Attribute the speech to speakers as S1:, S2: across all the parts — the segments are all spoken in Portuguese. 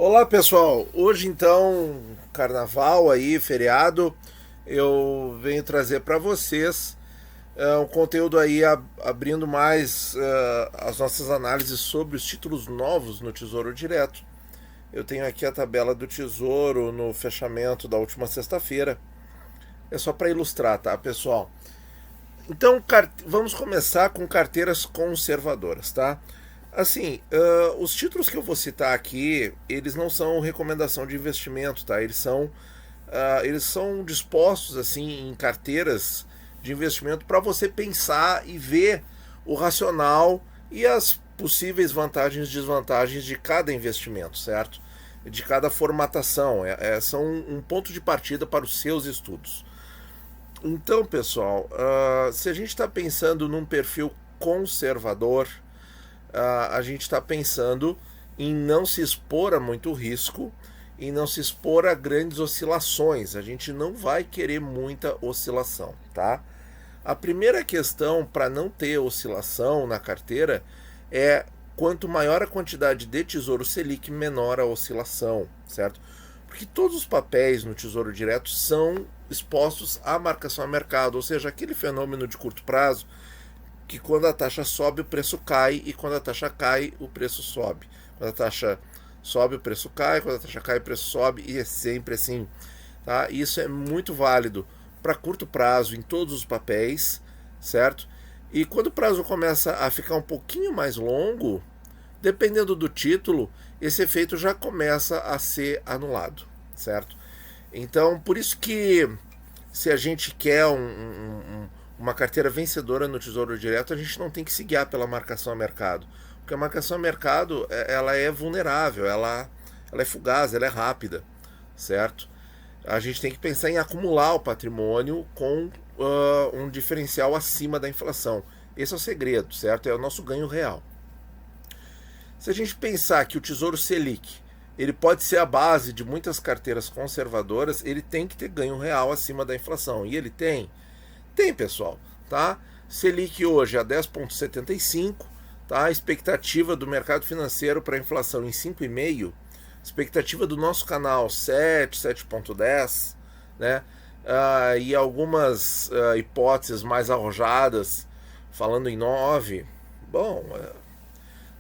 S1: Olá pessoal, hoje então, carnaval aí, feriado, eu venho trazer para vocês um conteúdo aí abrindo mais as nossas análises sobre os títulos novos no Tesouro Direto. Eu tenho aqui a tabela do Tesouro no fechamento da última sexta-feira. É só para ilustrar, tá, pessoal? Então, vamos começar com carteiras conservadoras, tá? Assim, os títulos que eu vou citar aqui, eles não são recomendação de investimento, tá? Eles são dispostos assim em carteiras de investimento para você pensar e ver o racional e as possíveis vantagens e desvantagens de cada investimento, certo? De cada formatação. São um ponto de partida para os seus estudos. Então, pessoal, se a gente está pensando num perfil conservador, a gente está pensando em não se expor a muito risco, em não se expor a grandes oscilações. A gente não vai querer muita oscilação, tá? A primeira questão para não ter oscilação na carteira é quanto maior a quantidade de Tesouro Selic, menor a oscilação, certo? Porque todos os papéis no Tesouro Direto são expostos à marcação a mercado, ou seja, aquele fenômeno de curto prazo que quando a taxa sobe o preço cai e quando a taxa cai o preço sobe. Quando a taxa sobe o preço cai, quando a taxa cai o preço sobe e é sempre assim. Tá? Isso é muito válido para curto prazo em todos os papéis, certo? E quando o prazo começa a ficar um pouquinho mais longo, dependendo do título, esse efeito já começa a ser anulado, certo? Então, por isso que se a gente quer uma carteira vencedora no Tesouro Direto, a gente não tem que se guiar pela marcação a mercado. Porque a marcação a mercado ela é vulnerável, ela é fugaz, ela é rápida, certo? A gente tem que pensar em acumular o patrimônio com um diferencial acima da inflação. Esse é o segredo, certo? É o nosso ganho real. Se a gente pensar que o Tesouro Selic ele pode ser a base de muitas carteiras conservadoras, ele tem que ter ganho real acima da inflação. E ele tem? Tem, pessoal. Tá? Selic hoje a 10,75, tá? A expectativa do mercado financeiro para a inflação em 5,5, expectativa do nosso canal 7, 7,10, né? E algumas hipóteses mais arrojadas, falando em 9. Bom,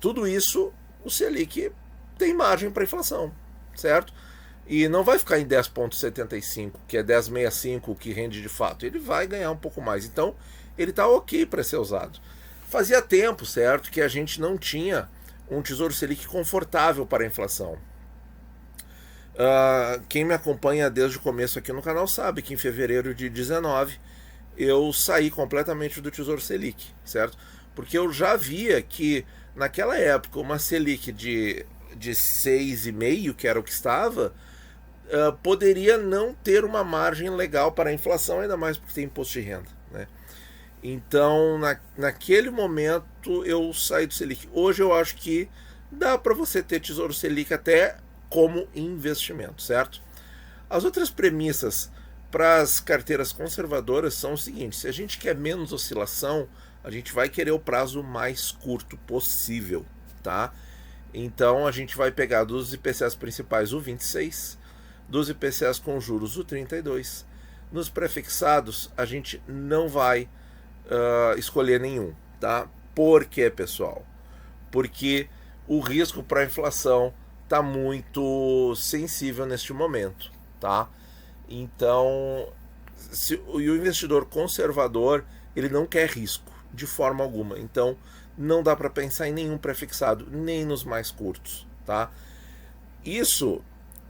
S1: tudo isso o Selic tem margem para inflação, certo? E não vai ficar em 10,75, que é 10,65 que rende de fato. Ele vai ganhar um pouco mais. Então, ele está ok para ser usado. Fazia tempo, certo, que a gente não tinha um Tesouro Selic confortável para a inflação. Quem me acompanha desde o começo aqui no canal sabe que em fevereiro de 19 eu saí completamente do Tesouro Selic, certo? Porque eu já via que naquela época uma Selic de 6,5, que era o que estava, poderia não ter uma margem legal para a inflação, ainda mais porque tem imposto de renda, né? Então, naquele momento, eu saí do Selic. Hoje eu acho que dá para você ter Tesouro Selic até como investimento, certo? As outras premissas para as carteiras conservadoras são o seguinte: se a gente quer menos oscilação, a gente vai querer o prazo mais curto possível, tá? Então a gente vai pegar dos IPCAs principais o 26, dos IPCAs com juros o 32. Nos prefixados a gente não vai escolher nenhum, tá? Por quê, pessoal? Porque o risco para a inflação está muito sensível neste momento, tá? Então, o investidor conservador ele não quer risco de forma alguma. Então, não dá para pensar em nenhum prefixado, nem nos mais curtos, tá? Isso,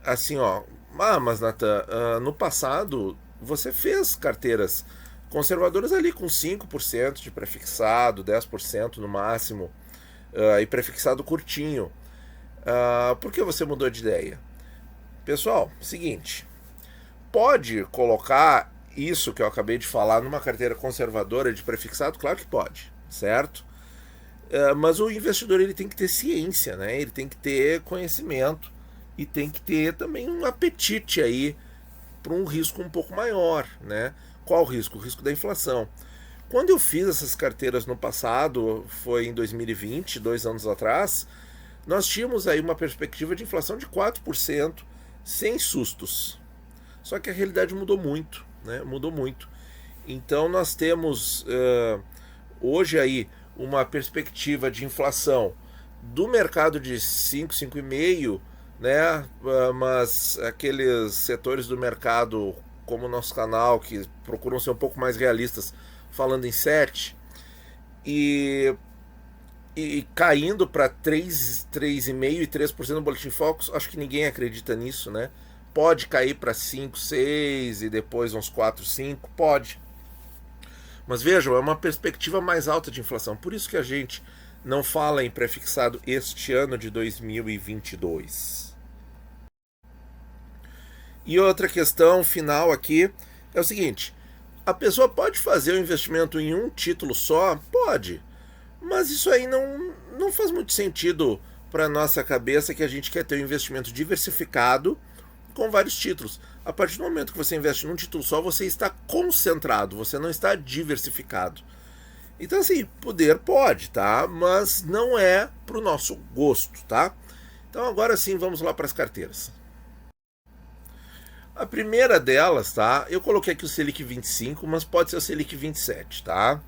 S1: assim, ó. Mas Nathan, no passado você fez carteiras conservadoras ali com 5% de prefixado, 10% no máximo, e prefixado curtinho. Por que você mudou de ideia? Pessoal, seguinte, pode colocar isso que eu acabei de falar numa carteira conservadora de prefixado? Claro que pode, certo? Mas o investidor ele tem que ter ciência, né? Ele tem que ter conhecimento e tem que ter também um apetite aí para um risco um pouco maior, né? Qual o risco? O risco da inflação. Quando eu fiz essas carteiras no passado, foi em 2020, 2 anos atrás, nós tínhamos aí uma perspectiva de inflação de 4%, sem sustos. Só que a realidade mudou muito, né? Mudou muito. Então nós temos hoje aí uma perspectiva de inflação do mercado de 5, 5,5%, né? Mas aqueles setores do mercado, como o nosso canal, que procuram ser um pouco mais realistas, falando em 7%, e caindo para 3,5% e 3% no Boletim Focus, acho que ninguém acredita nisso, né? Pode cair para 5, 6 e depois uns 4, 5, pode. Mas vejam, é uma perspectiva mais alta de inflação. Por isso que a gente não fala em prefixado este ano de 2022. E outra questão final aqui é o seguinte: a pessoa pode fazer o investimento em um título só? Pode. Mas isso aí não faz muito sentido para a nossa cabeça, que a gente quer ter um investimento diversificado com vários títulos. A partir do momento que você investe num título só, você está concentrado, você não está diversificado. Então, assim, poder pode, tá? Mas não é para o nosso gosto, tá? Então, agora sim, vamos lá para as carteiras. A primeira delas, tá? Eu coloquei aqui o Selic 25, mas pode ser o Selic 27, tá?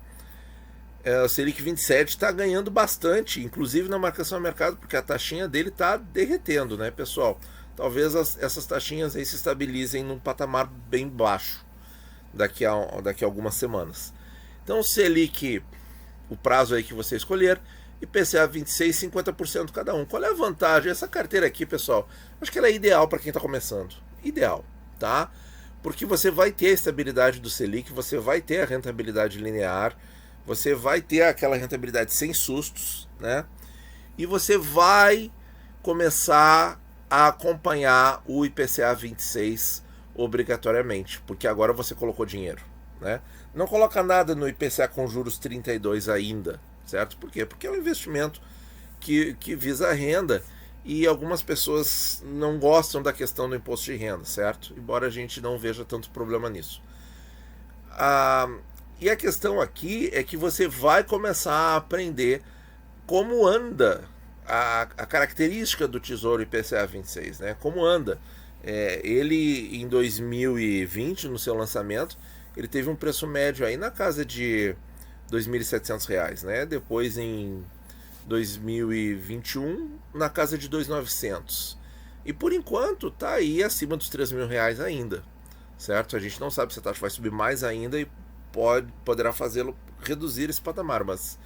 S1: O Selic 27 está ganhando bastante, inclusive na marcação a mercado, porque a taxinha dele está derretendo, né, pessoal? Talvez essas taxinhas aí se estabilizem num patamar bem baixo daqui a algumas semanas. Então, o Selic, o prazo aí que você escolher, IPCA 26, 50% cada um. Qual é a vantagem? Essa carteira aqui, pessoal, acho que ela é ideal para quem está começando. Ideal, tá? Porque você vai ter a estabilidade do Selic, você vai ter a rentabilidade linear, você vai ter aquela rentabilidade sem sustos, né? E você vai começar a acompanhar o IPCA 26 obrigatoriamente, porque agora você colocou dinheiro, né? Não coloca nada no IPCA com juros 32 ainda, certo? Por quê? Porque é um investimento que visa a renda, e algumas pessoas não gostam da questão do imposto de renda, certo? Embora a gente não veja tanto problema nisso. E a questão aqui é que você vai começar a aprender como anda a característica do Tesouro IPCA 26, né? Como anda. Ele, em 2020, no seu lançamento, ele teve um preço médio aí na casa de R$ 2.700, né? Depois, em 2021, na casa de 2.900. E por enquanto está aí acima dos R$ 3.000 ainda, certo? A gente não sabe se a taxa vai subir mais ainda e poderá fazê-lo reduzir esse patamar, mas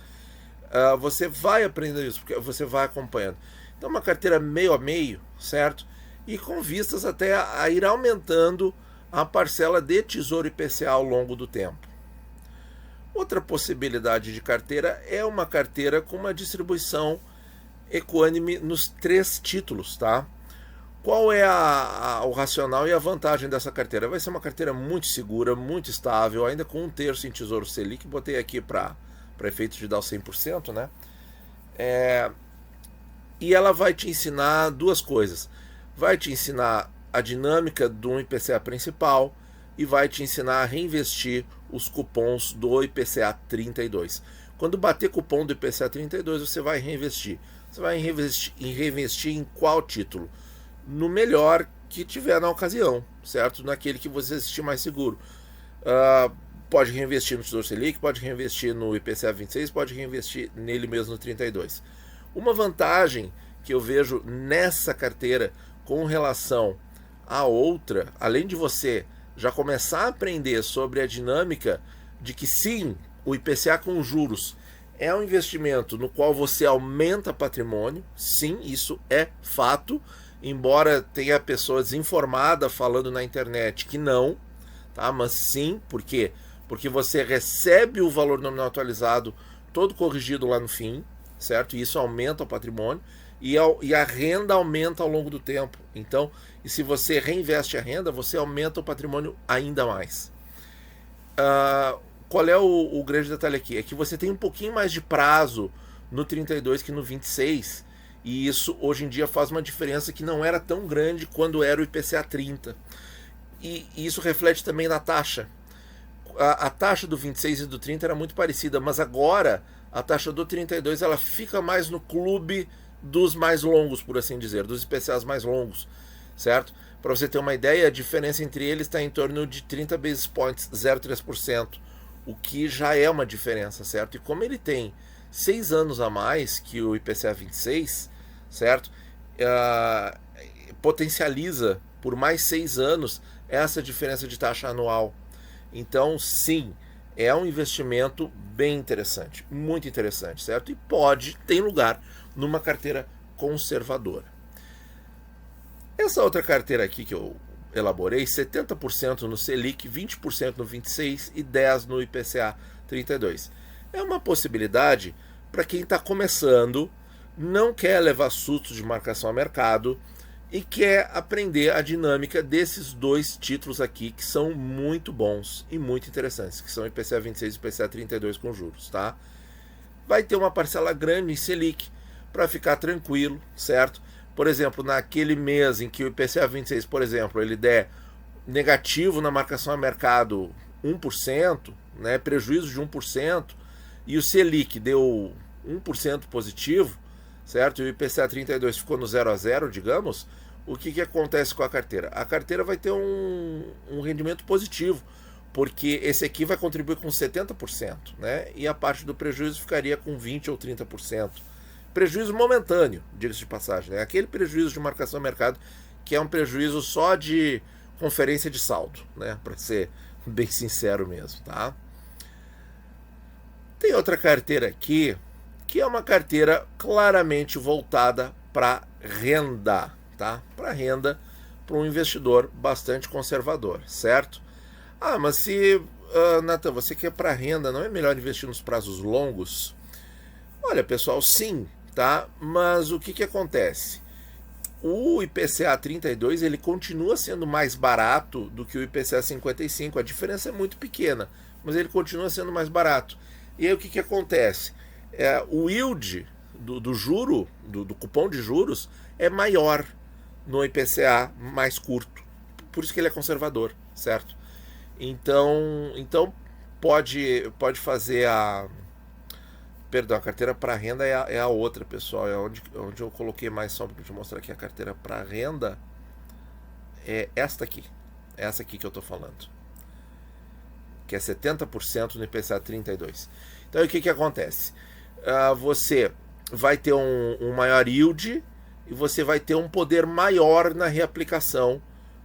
S1: você vai aprendendo isso, porque você vai acompanhando. Então, uma carteira meio a meio, certo? E com vistas até a ir aumentando a parcela de Tesouro IPCA ao longo do tempo. Outra possibilidade de carteira é uma carteira com uma distribuição equânime nos 3 títulos, tá? Qual é o racional e a vantagem dessa carteira? Vai ser uma carteira muito segura, muito estável, ainda com 1/3 em Tesouro Selic. Botei aqui para efeito de dar o 100%, né? E ela vai te ensinar duas coisas. Vai te ensinar a dinâmica do IPCA principal e vai te ensinar a reinvestir os cupons do IPCA 32. Quando bater cupom do IPCA 32, você vai reinvestir. Você vai reinvestir em qual título? No melhor que tiver na ocasião, certo? Naquele que você se sentir mais seguro. Pode reinvestir no Tesouro Selic, pode reinvestir no IPCA 26, pode reinvestir nele mesmo no 32. Uma vantagem que eu vejo nessa carteira com relação à outra, além de você já começar a aprender sobre a dinâmica de que sim, o IPCA com juros é um investimento no qual você aumenta patrimônio, sim, isso é fato, embora tenha pessoas desinformadas falando na internet que não, tá? Mas sim, por quê? Porque você recebe o valor nominal atualizado todo corrigido lá no fim, certo? E isso aumenta o patrimônio e a renda aumenta ao longo do tempo. Então, e se você reinveste a renda, você aumenta o patrimônio ainda mais. Qual é o grande detalhe aqui? É que você tem um pouquinho mais de prazo no 32 que no 26, e isso hoje em dia faz uma diferença que não era tão grande quando era o IPCA 30. E isso reflete também na taxa. A taxa do 26 e do 30 era muito parecida, mas agora a taxa do 32 ela fica mais no clube dos mais longos, por assim dizer, dos IPCAs mais longos, certo? Para você ter uma ideia, a diferença entre eles está em torno de 30 basis points, 0,3%, o que já é uma diferença, certo? E como ele tem 6 anos a mais que o IPCA 26, certo? Potencializa por mais 6 anos essa diferença de taxa anual. Então, sim, é um investimento bem interessante, muito interessante, certo? E tem lugar numa carteira conservadora. Essa outra carteira aqui que eu elaborei, 70% no Selic, 20% no 26 e 10% no IPCA 32. É uma possibilidade para quem está começando, não quer levar susto de marcação a mercado e quer aprender a dinâmica desses dois títulos aqui, que são muito bons e muito interessantes, que são o IPCA 26 e o IPCA 32 com juros, tá? Vai ter uma parcela grande em Selic para ficar tranquilo, certo? Por exemplo, naquele mês em que o IPCA 26, por exemplo, ele der negativo na marcação a mercado 1%, né, prejuízo de 1%, e o Selic deu 1% positivo, certo? E o IPCA 32 ficou no 0 a 0, digamos, o que acontece com a carteira? A carteira vai ter um rendimento positivo, porque esse aqui vai contribuir com 70%, né? E a parte do prejuízo ficaria com 20% ou 30%. Prejuízo momentâneo, diga-se de passagem, né? Aquele prejuízo de marcação a mercado que é um prejuízo só de conferência de saldo, né? Para ser bem sincero mesmo, tá? Tem outra carteira aqui, que é uma carteira claramente voltada para renda, tá? Para renda, para um investidor bastante conservador, certo? Ah, mas se, Nathan, você quer para renda, não é melhor investir nos prazos longos? Olha, pessoal, sim, tá? Mas o que acontece? O IPCA 32 ele continua sendo mais barato do que o IPCA 55. A diferença é muito pequena, mas ele continua sendo mais barato. E aí o que acontece? O yield do juro, do cupom de juros, é maior no IPCA mais curto. Por isso que ele é conservador, certo? Então pode fazer a... Perdão, a carteira para renda é a outra, pessoal. É onde eu coloquei mais só para te mostrar aqui. A carteira para renda é esta aqui. É essa aqui que eu estou falando. Que é 70% no IPCA 32. Então, o que acontece? Você vai ter um maior yield e você vai ter um poder maior na reaplicação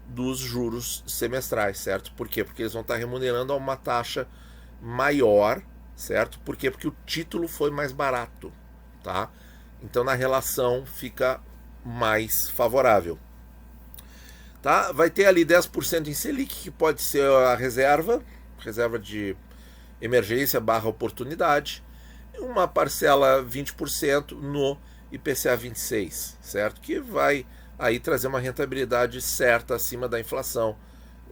S1: dos juros semestrais, certo? Por quê? Porque eles vão estar remunerando a uma taxa maior, certo? Por quê? Porque o título foi mais barato, tá? Então na relação fica mais favorável, tá? Vai ter ali 10% em Selic, que pode ser a reserva de emergência / oportunidade, uma parcela 20% no IPCA 26, certo? Que vai aí trazer uma rentabilidade certa acima da inflação.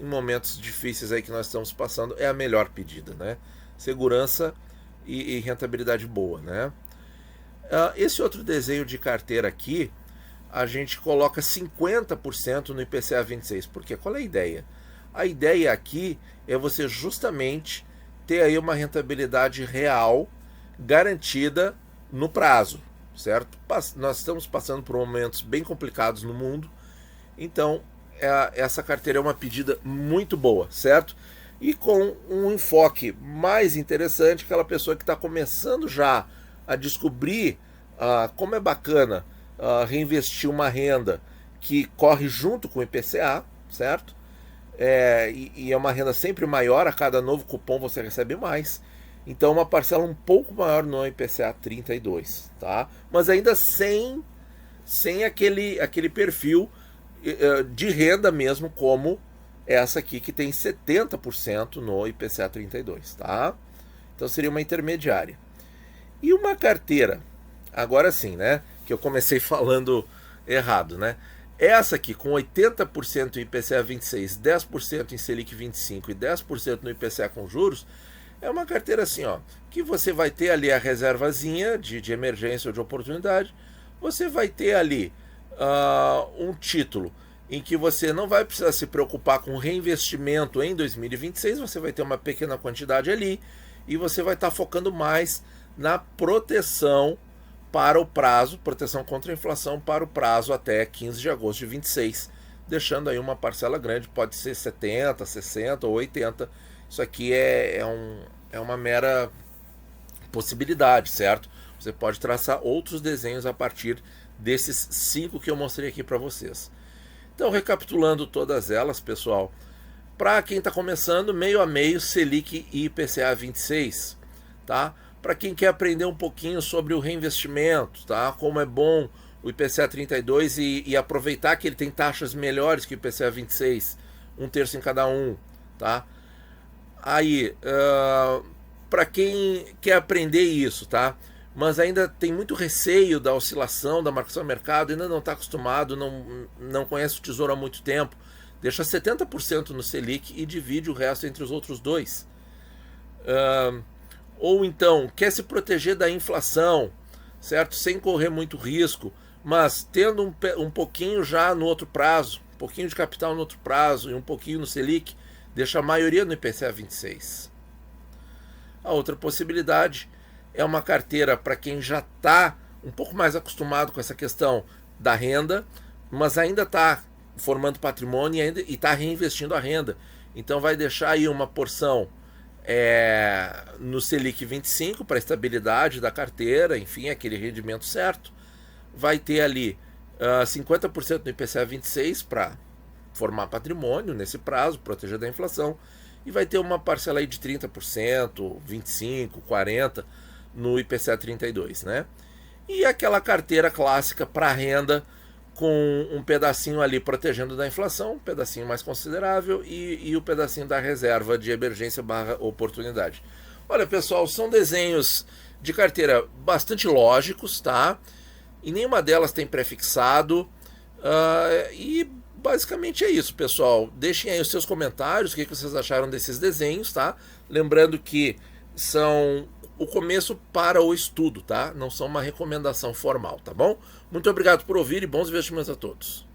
S1: Em momentos difíceis aí que nós estamos passando, é a melhor pedida, né? Segurança e rentabilidade boa, né? Esse outro desenho de carteira aqui, a gente coloca 50% no IPCA 26. Por quê? Qual é a ideia? A ideia aqui é você justamente ter aí uma rentabilidade real garantida no prazo, certo? Nós estamos passando por momentos bem complicados no mundo, então essa carteira é uma pedida muito boa, certo? E com um enfoque mais interessante, aquela pessoa que está começando já a descobrir como é bacana reinvestir uma renda que corre junto com o IPCA, certo? E é uma renda sempre maior, a cada novo cupom você recebe mais. Então uma parcela um pouco maior no IPCA 32, tá? Mas ainda sem aquele perfil de renda mesmo, como essa aqui que tem 70% no IPCA 32, tá? Então seria uma intermediária. E uma carteira, agora sim, né? Que eu comecei falando errado, né? Essa aqui com 80% em IPCA 26, 10% em Selic 25 e 10% no IPCA com juros, é uma carteira assim, ó, que você vai ter ali a reservazinha de emergência ou de oportunidade, você vai ter ali um título em que você não vai precisar se preocupar com reinvestimento em 2026, você vai ter uma pequena quantidade ali e você vai estar focando mais na proteção para o prazo, proteção contra a inflação para o prazo até 15 de agosto de 26, deixando aí uma parcela grande, pode ser 70, 60 ou 80. Isso aqui é uma mera possibilidade, certo? Você pode traçar outros desenhos a partir desses 5 que eu mostrei aqui para vocês. Então, recapitulando todas elas, pessoal, para quem está começando, meio a meio, Selic e IPCA 26, tá? Para quem quer aprender um pouquinho sobre o reinvestimento, tá? Como é bom o IPCA 32 e aproveitar que ele tem taxas melhores que o IPCA 26, 1/3 em cada um, tá? Aí, para quem quer aprender isso, tá? Mas ainda tem muito receio da oscilação, da marcação do mercado, ainda não está acostumado, não conhece o Tesouro há muito tempo, deixa 70% no Selic e divide o resto entre os outros dois. Ou então, quer se proteger da inflação, certo? Sem correr muito risco, mas tendo um pouquinho já no outro prazo, um pouquinho de capital no outro prazo e um pouquinho no Selic, deixa a maioria no IPCA 26. A outra possibilidade é uma carteira para quem já está um pouco mais acostumado com essa questão da renda, mas ainda está formando patrimônio e está reinvestindo a renda. Então vai deixar aí uma porção no Selic 25 para a estabilidade da carteira, enfim, aquele rendimento certo. Vai ter ali 50% no IPCA 26 para formar patrimônio nesse prazo, proteger da inflação, e vai ter uma parcela aí de 30%, 25%, 40% no IPCA 32, né? E aquela carteira clássica para renda com um pedacinho ali protegendo da inflação, um pedacinho mais considerável e o pedacinho da reserva de emergência / oportunidade. Olha, pessoal, são desenhos de carteira bastante lógicos, tá? E nenhuma delas tem prefixado. E basicamente é isso, pessoal. Deixem aí os seus comentários, o que vocês acharam desses desenhos, tá? Lembrando que são o começo para o estudo, tá? Não são uma recomendação formal, tá bom? Muito obrigado por ouvir e bons investimentos a todos.